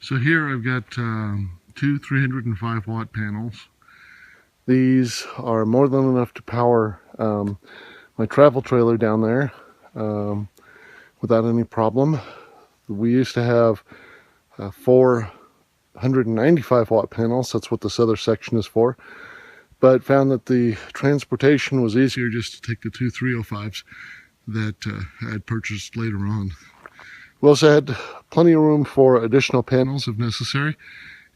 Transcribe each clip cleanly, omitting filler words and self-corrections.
So here I've got two 305 watt panels. These are more than enough to power my travel trailer down there without any problem. We used to have 495 watt panels. That's what this other section is for. But found that the transportation was easier just to take the two 305s that I had purchased later on. We also had plenty of room for additional panels if necessary.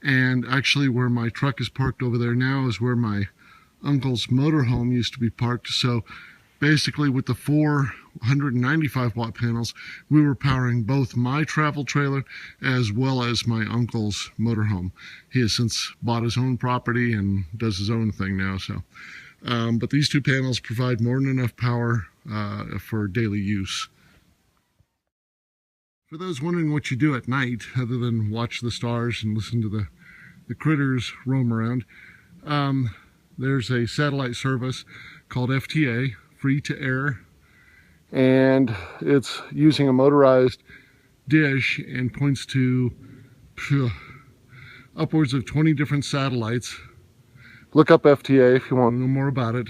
And actually where my truck is parked over there now is where my uncle's motorhome used to be parked. So basically with the 495 watt panels, we were powering both my travel trailer as well as my uncle's motorhome. He has since bought his own property and does his own thing now. So, but these two panels provide more than enough power for daily use. For those wondering what you do at night, other than watch the stars and listen to the critters roam around, there's a satellite service called FTA, free to air, and it's using a motorized dish and points to upwards of 20 different satellites. Look up FTA if you want to know more about it.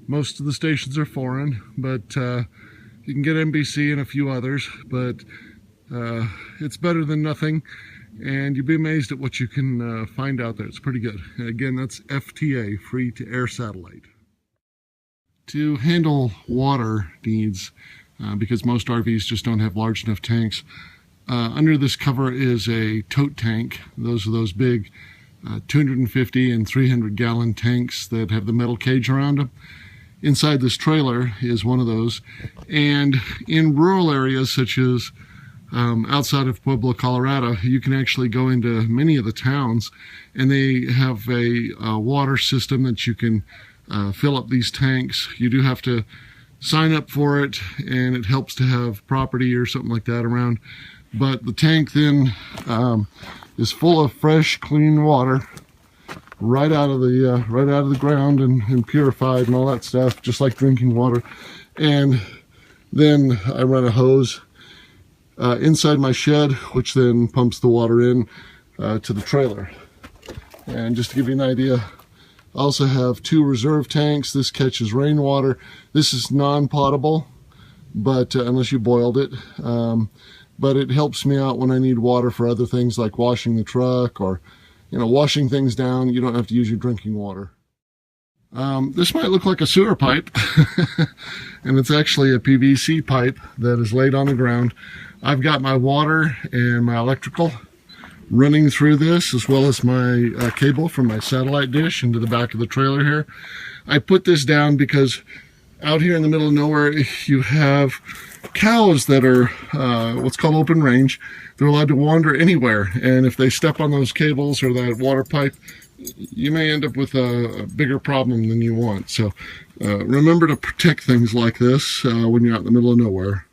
Most of the stations are foreign, but you can get NBC and a few others, but it's better than nothing, and you'll be amazed at what you can find out there. It's pretty good. And again, that's FTA, free to air satellite. To handle water needs, because most RVs just don't have large enough tanks, under this cover is a tote tank. Those are those big 250 and 300 gallon tanks that have the metal cage around them. Inside this trailer is one of those, and in rural areas such as outside of Pueblo, Colorado, you can actually go into many of the towns and they have a water system that you can fill up these tanks. You do have to sign up for it, and it helps to have property or something like that around, but the tank then is full of fresh, clean water right out of the ground and purified and all that stuff, just like drinking water. And then I run a hose inside my shed, which then pumps the water in to the trailer. And just to give you an idea, I also have two reserve tanks. This catches rainwater. This is non-potable, but unless you boiled it, but it helps me out when I need water for other things like washing the truck or washing things down. You don't have to use your drinking water. This might look like a sewer pipe, and it's actually a PVC pipe that is laid on the ground. I've got my water and my electrical running through this, as well as my cable from my satellite dish into the back of the trailer here. I put this down because out here in the middle of nowhere, you have cows that are what's called open range. They're allowed to wander anywhere, and if they step on those cables or that water pipe, you may end up with a bigger problem than you want. So remember to protect things like this when you're out in the middle of nowhere.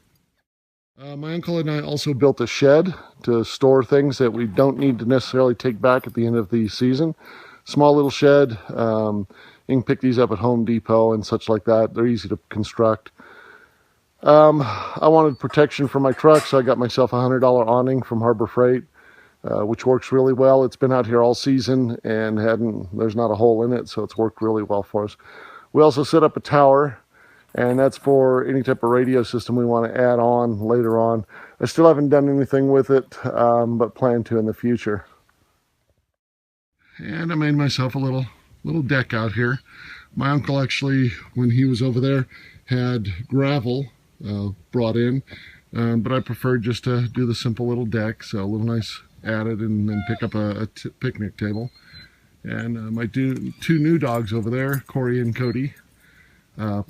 My uncle and I also built a shed to store things that we don't need to necessarily take back at the end of the season. Small little shed. You can pick these up at Home Depot and such like that. They're easy to construct. I wanted protection for my truck, so I got myself a $100 awning from Harbor Freight, which works really well. It's been out here all season and there's not a hole in it, so it's worked really well for us. We also set up a tower, and that's for any type of radio system we want to add on later on. I still haven't done anything with it, but plan to in the future. And I made myself a little deck out here. My uncle actually, when he was over there, had gravel brought in, but I preferred just to do the simple little deck, so a little nice added, and then pick up a picnic table. And my two new dogs over there, Corey and Cody,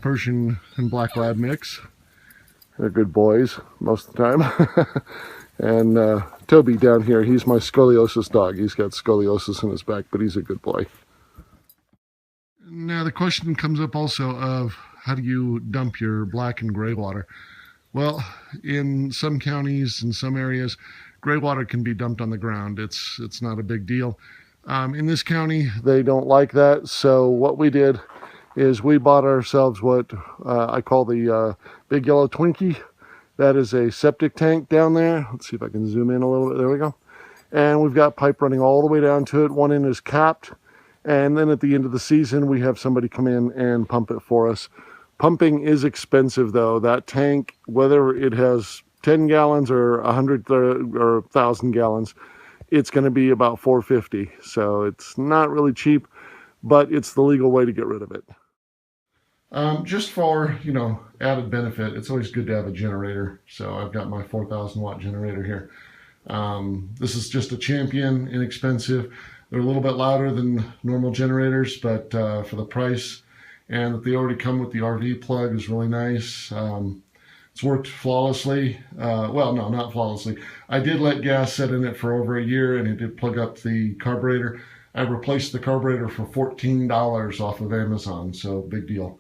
Persian and Black Lab mix. They're good boys most of the time. And Toby down here, he's my scoliosis dog. He's got scoliosis in his back, but he's a good boy. Now the question comes up also of, how do you dump your black and gray water? Well, in some counties, in some areas, gray water can be dumped on the ground. It's not a big deal. In this county, they don't like that. So what we did is we bought ourselves what I call the Big Yellow Twinkie. That is a septic tank down there. Let's see if I can zoom in a little bit. There we go. and we've got pipe running all the way down to it. One end is capped, and then at the end of the season, we have somebody come in and pump it for us. Pumping is expensive though. That tank, whether it has 10 gallons or 100 or 1,000 gallons, it's going to be about $450. So it's not really cheap, but it's the legal way to get rid of it. Just for, added benefit, it's always good to have a generator. So I've got my 4,000 watt generator here. This is just a Champion, inexpensive. They're a little bit louder than normal generators, but for the price, and that they already come with the RV plug is really nice. It's worked flawlessly. Well, no, not flawlessly. I did let gas set in it for over a year, and it did plug up the carburetor. I replaced the carburetor for $14 off of Amazon, so big deal.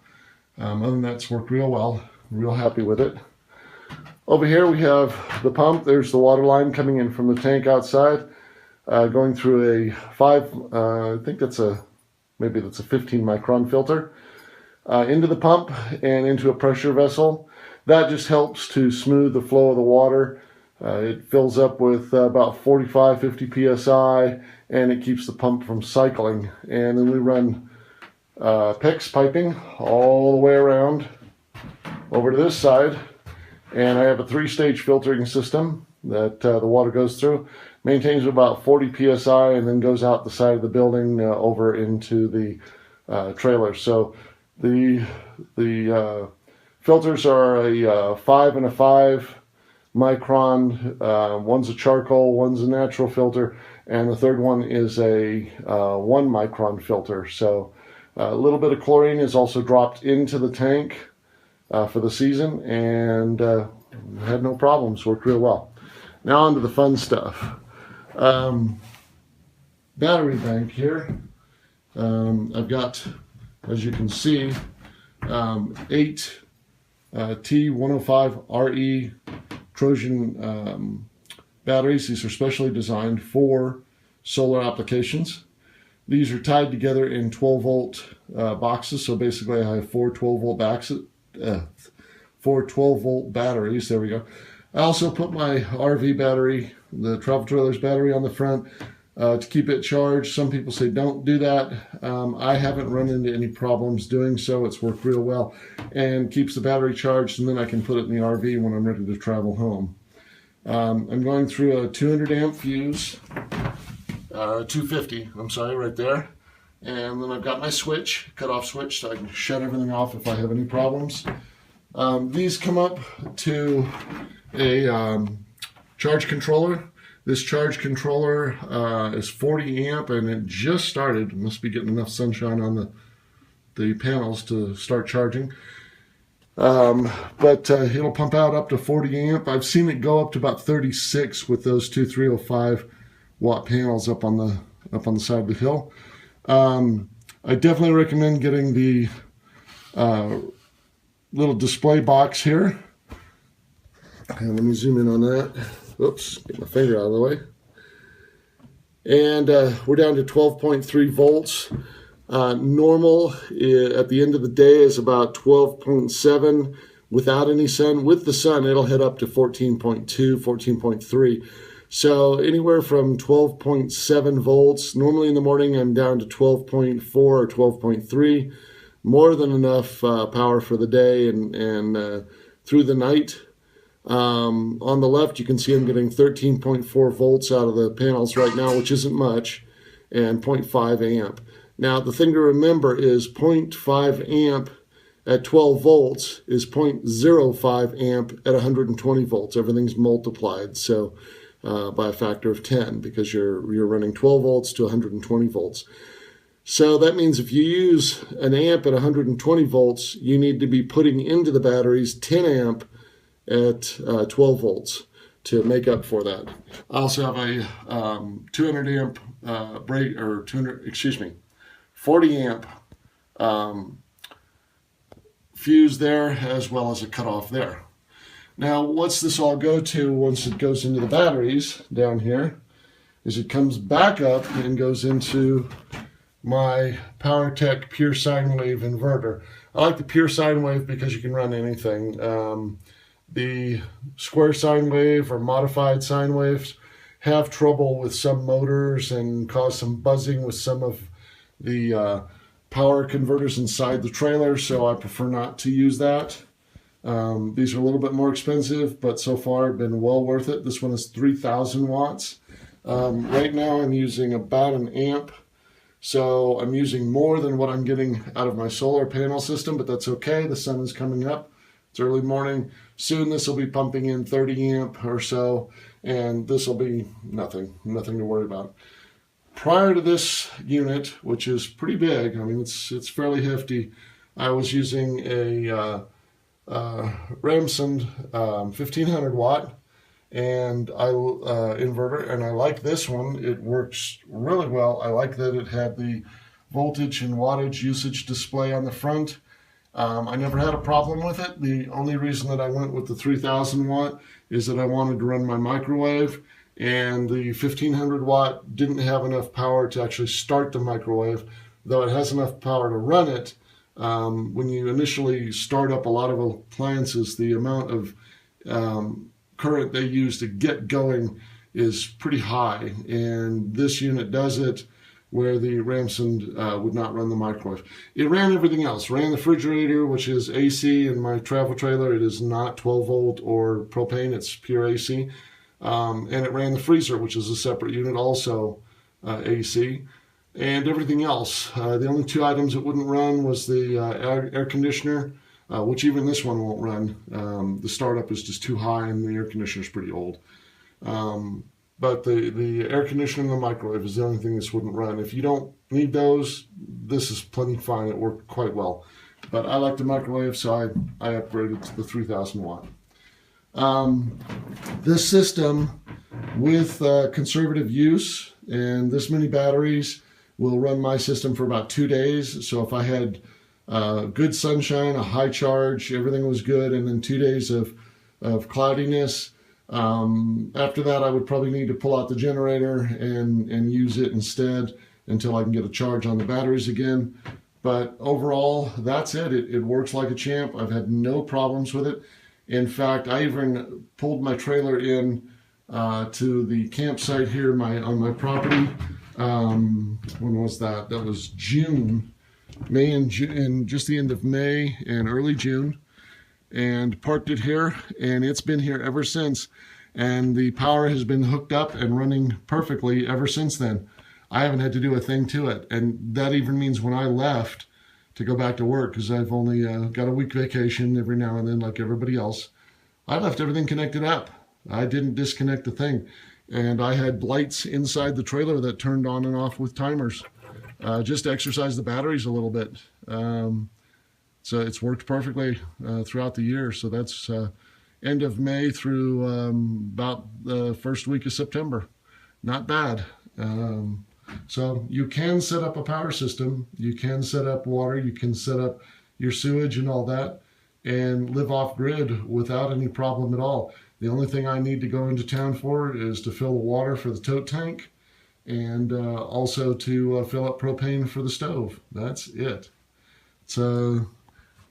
Other than that, it's worked real well. Real happy with it. Over here we have the pump. There's the water line coming in from the tank outside, going through a I think maybe that's a 15 micron filter, into the pump and into a pressure vessel. That just helps to smooth the flow of the water. It fills up with about 45-50 psi, and it keeps the pump from cycling. And then we run PEX piping all the way around over to this side, and I have a 3-stage filtering system that the water goes through, maintains about 40 psi, and then goes out the side of the building over into the trailer. So the filters are a 5 and a 5 micron. One's a charcoal, one's a natural filter, and the third one is a 1 micron filter. So a little bit of chlorine is also dropped into the tank for the season, and had no problems. Worked real well. Now on to the fun stuff. Battery bank here. I've got, as you can see, 8 T105RE Trojan batteries. These are specially designed for solar applications. These are tied together in 12 volt boxes. So basically I have 4 12 volt boxes, 4 12 volt batteries. There we go. I also put my RV battery, the travel trailer's battery, on the front to keep it charged. Some people say don't do that. I haven't run into any problems doing so. It's worked real well and keeps the battery charged, and then I can put it in the RV when I'm ready to travel home. I'm going through a 200 amp fuse, 250, I'm sorry, right there. And then I've got my switch, cutoff switch, so I can shut everything off if I have any problems. These come up to a charge controller. This charge controller is 40 amp, and it just started. Must be getting enough sunshine on the panels to start charging. But it'll pump out up to 40 amp. I've seen it go up to about 36 with those two 305 watt panels up on the side of the hill. I definitely recommend getting the little display box here. And let me zoom in on that. Oops, get my finger out of the way. And we're down to 12.3 volts. Normal at the end of the day is about 12.7 without any sun. With the sun, it'll head up to 14.2, 14.3. So anywhere from 12.7 volts. Normally in the morning, I'm down to 12.4 or 12.3. More than enough power for the day and through the night. On the left, you can see I'm getting 13.4 volts out of the panels right now, which isn't much, and 0.5 amp. Now, the thing to remember is 0.5 amp at 12 volts is 0.05 amp at 120 volts. Everything's multiplied, so by a factor of 10, because you're running 12 volts to 120 volts. So that means if you use an amp at 120 volts, you need to be putting into the batteries 10 amp at 12 volts to make up for that. I also have a 200 amp 40 amp fuse there, as well as a cutoff there. Now, what's this all go to once it goes into the batteries down here is it comes back up and goes into my PowerTech pure sine wave inverter. I like the pure sine wave because you can run anything. The square sine wave or modified sine waves have trouble with some motors and cause some buzzing with some of the power converters inside the trailer, so I prefer not to use that. These are a little bit more expensive, but so far have been well worth it. This one is 3,000 watts. Right now I'm using about an amp, so I'm using more than what I'm getting out of my solar panel system, but that's okay. The sun is coming up. It's early morning. Soon this will be pumping in 30 amp or so, and this will be nothing to worry about. Prior to this unit, which is pretty big, I mean it's fairly hefty, I was using a Ramson 1500 watt and inverter, and I like this one. It works really well. I like that it had the voltage and wattage usage display on the front. I never had a problem with it. The only reason that I went with the 3,000 watt is that I wanted to run my microwave, and the 1500 watt didn't have enough power to actually start the microwave, though it has enough power to run it. When you initially start up a lot of appliances, the amount of current they use to get going is pretty high, and this unit does it, where the Ramson would not run the microwave. It ran everything else. Ran the refrigerator, which is AC. In my travel trailer, it is not 12 volt or propane, it's pure AC. And it ran the freezer, which is a separate unit, also AC. And everything else. The only two items it wouldn't run was the air conditioner, which even this one won't run. The startup is just too high, and the air conditioner is pretty old. But the air conditioner and the microwave is the only thing this wouldn't run. If you don't need those, this is plenty fine. It worked quite well. But I like the microwave, so I upgraded to the 3,000 watt. This system, with conservative use and this many batteries, will run my system for about 2 days. So if I had good sunshine, a high charge, everything was good, and then 2 days of cloudiness, after that I would probably need to pull out the generator and use it instead until I can get a charge on the batteries again. But overall, that's it. It works like a champ. I've had no problems with it. In fact, I even pulled my trailer in to the campsite here on my property. When was that? That was June, May and June, just the end of May and early June, and parked it here, and it's been here ever since. And the power has been hooked up and running perfectly ever since then. I haven't had to do a thing to it, and that even means when I left to go back to work, because I've only got a week vacation every now and then like everybody else, I left everything connected up. I didn't disconnect the thing, and I had lights inside the trailer that turned on and off with timers, just to exercise the batteries a little bit. So it's worked perfectly throughout the year. So that's end of May through about the first week of September. Not bad. So you can set up a power system, you can set up water, you can set up your sewage and all that, and live off grid without any problem at all. The only thing I need to go into town for is to fill the water for the tote tank, and also to fill up propane for the stove. That's it. It's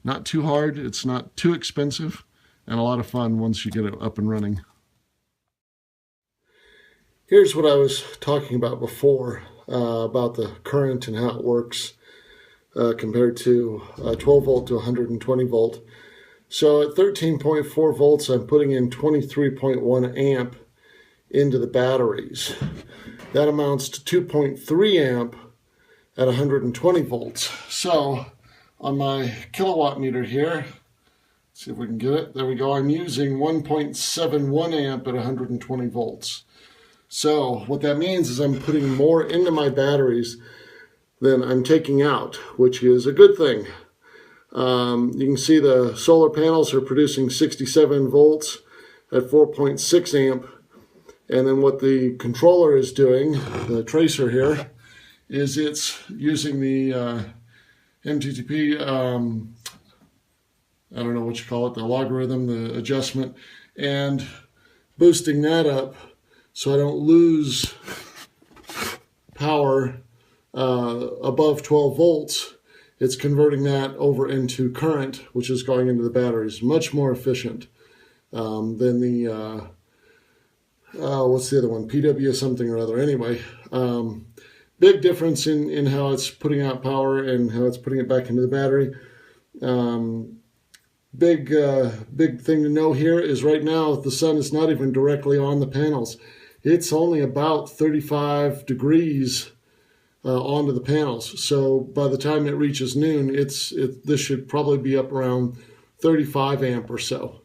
not too hard, it's not too expensive, and a lot of fun once you get it up and running. Here's what I was talking about before, about the current and how it works compared to 12 volt to 120 volt. So at 13.4 volts, I'm putting in 23.1 amp into the batteries. That amounts to 2.3 amp at 120 volts. So on my kilowatt meter here, let's see if we can get it. There we go. I'm using 1.71 amp at 120 volts. So what that means is I'm putting more into my batteries than I'm taking out, which is a good thing. You can see the solar panels are producing 67 volts at 4.6 amp. And then what the controller is doing, the tracer here, is it's using the MTTP, I don't know what you call it, the logarithm, the adjustment, and boosting that up so I don't lose power above 12 volts. It's converting that over into current, which is going into the batteries. Much more efficient than the what's the other one? PW something or other. Anyway, big difference in how it's putting out power and how it's putting it back into the battery. Big thing to know here is right now the sun is not even directly on the panels. It's only about 35 degrees onto the panels. So by the time it reaches noon, this should probably be up around 35 amp or so.